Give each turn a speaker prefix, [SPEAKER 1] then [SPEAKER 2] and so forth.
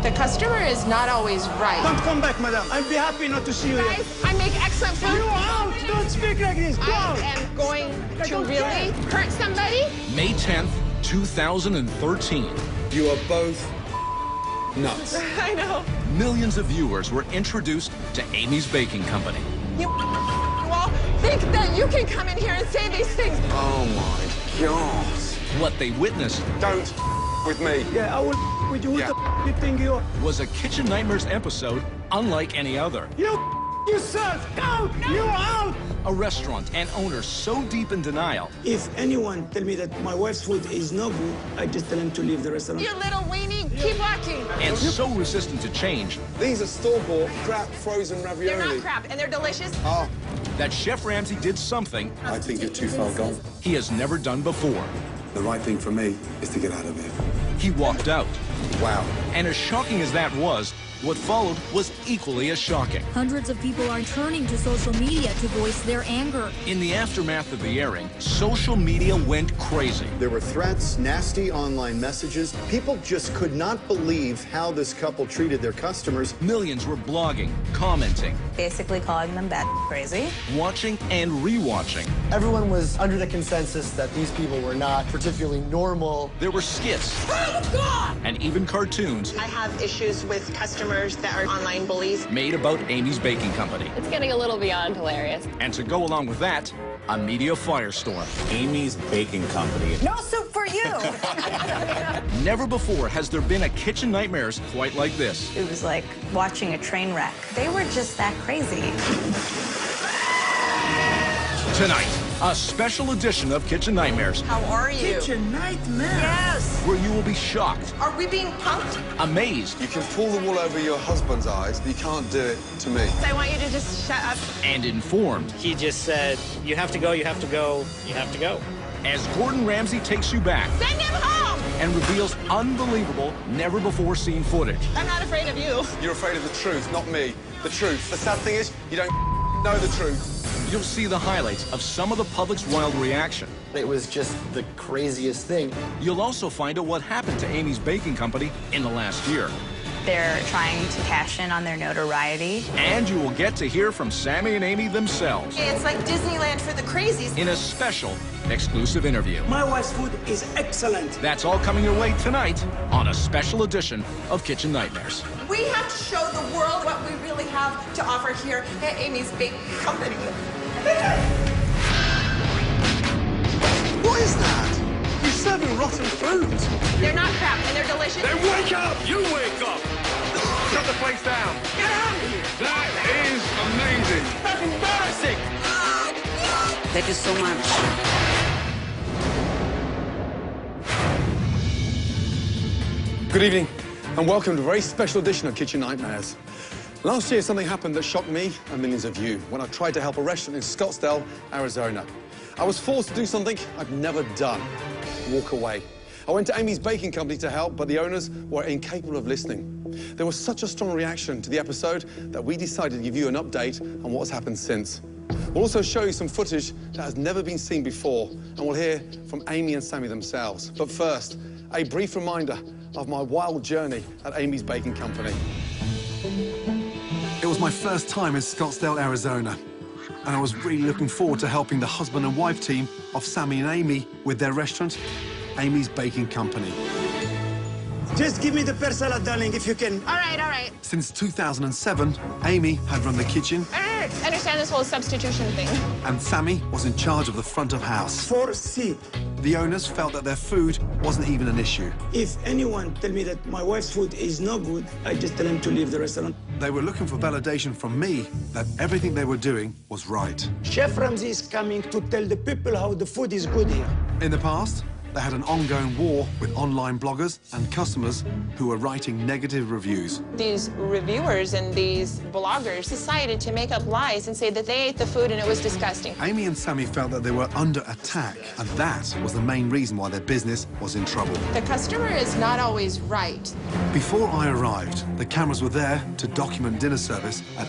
[SPEAKER 1] The customer is not always right.
[SPEAKER 2] Don't come back, madam. I'd be happy not to see you here.
[SPEAKER 1] Guys, I make excellent food.
[SPEAKER 2] You're out! Don't speak like this! Go out!
[SPEAKER 1] I am going to really hurt somebody.
[SPEAKER 3] May 10th, 2013.
[SPEAKER 4] You are both nuts.
[SPEAKER 1] I know.
[SPEAKER 3] Millions of viewers were introduced to Amy's Baking Company.
[SPEAKER 1] You all think that you can come in here and say these things.
[SPEAKER 4] Oh my God.
[SPEAKER 3] What they witnessed
[SPEAKER 4] Don't with me.
[SPEAKER 2] Yeah, I will with you. Who
[SPEAKER 4] Yeah.
[SPEAKER 2] the you think you are?
[SPEAKER 3] was a Kitchen Nightmares episode unlike any other.
[SPEAKER 2] You serve! Out! You're out!
[SPEAKER 3] A restaurant and owner so deep in denial,
[SPEAKER 2] If anyone tell me that my wife's food is no good, I just tell him to leave the restaurant.
[SPEAKER 1] You little weenie, keep walking.
[SPEAKER 3] and so resistant to change,
[SPEAKER 4] These are store-bought crap frozen ravioli.
[SPEAKER 1] They're not crap, and they're delicious.
[SPEAKER 4] Oh,
[SPEAKER 3] that Chef Ramsay did something
[SPEAKER 5] I think you're too far gone.
[SPEAKER 3] he has never done before.
[SPEAKER 5] The right thing for me is to get out of here.
[SPEAKER 3] He walked out.
[SPEAKER 4] wow.
[SPEAKER 3] And as shocking as that was, what followed was equally as shocking.
[SPEAKER 6] Hundreds of people are turning to social media to voice their anger.
[SPEAKER 3] In the aftermath of the airing, social media went crazy.
[SPEAKER 7] There were threats, nasty online messages. People just could not believe how this couple treated their customers.
[SPEAKER 3] Millions were blogging, commenting,
[SPEAKER 8] Basically calling them bat crazy.
[SPEAKER 3] watching and rewatching.
[SPEAKER 9] Everyone was under the consensus that these people were not particularly normal.
[SPEAKER 3] There were skits and even cartoons
[SPEAKER 1] I have issues with customers that are online bullies.
[SPEAKER 3] made about Amy's Baking Company.
[SPEAKER 10] It's getting a little beyond hilarious.
[SPEAKER 3] And to go along with that, a media firestorm.
[SPEAKER 11] Amy's Baking Company.
[SPEAKER 8] No soup for you!
[SPEAKER 3] Never before has there been a Kitchen Nightmares quite like this.
[SPEAKER 8] It was like watching a train wreck. They were just that crazy.
[SPEAKER 3] Tonight, a special edition of Kitchen Nightmares,
[SPEAKER 1] How are you?
[SPEAKER 2] Kitchen nightmare.
[SPEAKER 1] Yes.
[SPEAKER 3] where you will be shocked,
[SPEAKER 1] Are we being punked?
[SPEAKER 3] amazed,
[SPEAKER 4] You can pull the wool over your husband's eyes, but you can't do it to me.
[SPEAKER 1] I want you to just shut up.
[SPEAKER 3] and informed
[SPEAKER 12] He just said, you have to go, you have to go, you have to go.
[SPEAKER 3] as Gordon Ramsay takes you back
[SPEAKER 1] Send him home.
[SPEAKER 3] and reveals unbelievable, never-before-seen footage.
[SPEAKER 1] I'm not afraid of you.
[SPEAKER 4] You're afraid of the truth, not me. The truth. The sad thing is, you don't know the truth.
[SPEAKER 3] You'll see the highlights of some of the public's wild reaction.
[SPEAKER 9] It was just the craziest thing.
[SPEAKER 3] You'll also find out what happened to Amy's Baking Company in the last year.
[SPEAKER 8] They're trying to cash in on their notoriety.
[SPEAKER 3] And you will get to hear from Sammy and Amy themselves
[SPEAKER 1] It's like Disneyland for the crazies.
[SPEAKER 3] in a special, exclusive interview.
[SPEAKER 2] My wife's food is excellent.
[SPEAKER 3] That's all coming your way tonight on a special edition of Kitchen Nightmares.
[SPEAKER 1] We have to show the world what we really have to offer here at Amy's Baking Company.
[SPEAKER 4] What is that? You're serving rotten food.
[SPEAKER 1] They're not crap, and they're delicious.
[SPEAKER 4] Wake up! You wake up! Shut the place down.
[SPEAKER 1] Get out of here.
[SPEAKER 4] That is amazing.
[SPEAKER 1] That's embarrassing.
[SPEAKER 8] Thank you so much.
[SPEAKER 4] Good evening, and welcome to a very special edition of Kitchen Nightmares. Last year, something happened that shocked me and millions of you when I tried to help a restaurant in Scottsdale, Arizona. I was forced to do something I've never done, walk away. I went to Amy's Baking Company to help, but the owners were incapable of listening. There was such a strong reaction to the episode that we decided to give you an update on what's happened since. We'll also show you some footage that has never been seen before, and we'll hear from Amy and Sammy themselves. But first, a brief reminder of my wild journey at Amy's Baking Company.
[SPEAKER 5] It was my first time in Scottsdale, Arizona, and I was really looking forward to helping the husband and wife team of Sammy and Amy with their restaurant, Amy's Baking Company.
[SPEAKER 2] Just give me the pear salad, darling, if you can.
[SPEAKER 1] All right, all right.
[SPEAKER 5] Since 2007, Amy had run the kitchen,
[SPEAKER 1] I understand this whole substitution thing.
[SPEAKER 5] and Sammy was in charge of the front of house.
[SPEAKER 2] 4C.
[SPEAKER 5] The owners felt that their food wasn't even an issue.
[SPEAKER 2] If anyone tell me that my wife's food is no good, I just tell him to leave the restaurant.
[SPEAKER 5] They were looking for validation from me that everything they were doing was right.
[SPEAKER 2] Chef Ramsay is coming to tell the people how the food is good here.
[SPEAKER 5] In the past, they had an ongoing war with online bloggers and customers who were writing negative reviews.
[SPEAKER 1] These reviewers and these bloggers decided to make up lies and say that they ate the food and it was disgusting.
[SPEAKER 5] Amy and Sammy felt that they were under attack, and that was the main reason why their business was in trouble.
[SPEAKER 1] The customer is not always right.
[SPEAKER 5] Before I arrived, the cameras were there to document dinner service at